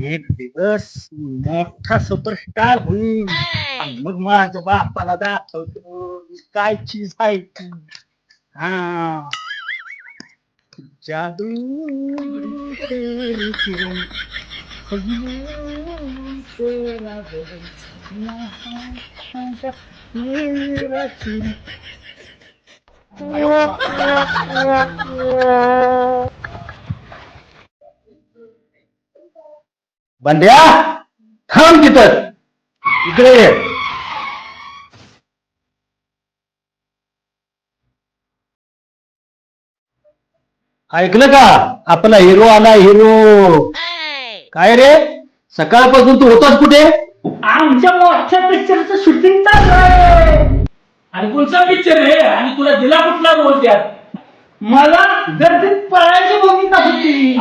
एक दिवस मोठा सुपरस्टार होईल आणि मग माझ्या बापाला दाखवतो काय चीज आहे ती. हा जादू तेरी किरण, तेरा मेरा चिर. बंड्या थांब तिथं, इकडे ये. ऐकलं का? आपला हिरो आला, हिरो. काय रे, सकाळपासून तू होतास कुठे? आमच्या मोठ्या पिक्चरचं शूटिंग चालू आहे. आणि कोणचा पिक्चर आहे आणि तुला दिला कुठला रोल त्यात? मला गर्दीत पळायची भूमिका होती.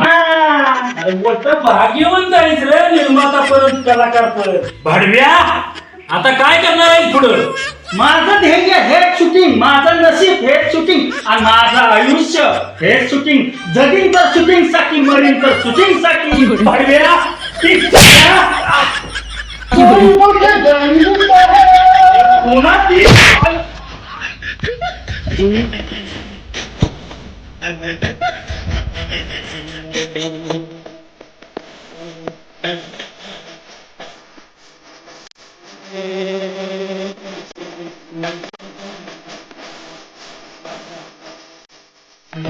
अरे मोठं भाग्यवंत आहेस रे, निर्माता परत कलाकार परत. भाडव्या आता काय करणार आहेस पुढं? माझं ध्येय हेच शूटिंग, माझं नशीब हेच शूटिंग आणि माझं आयुष्य हेच शूटिंग. जगीन तर शूटिंग साठी, मरीन तर शूटिंग साठी. भाडव्या कोणाची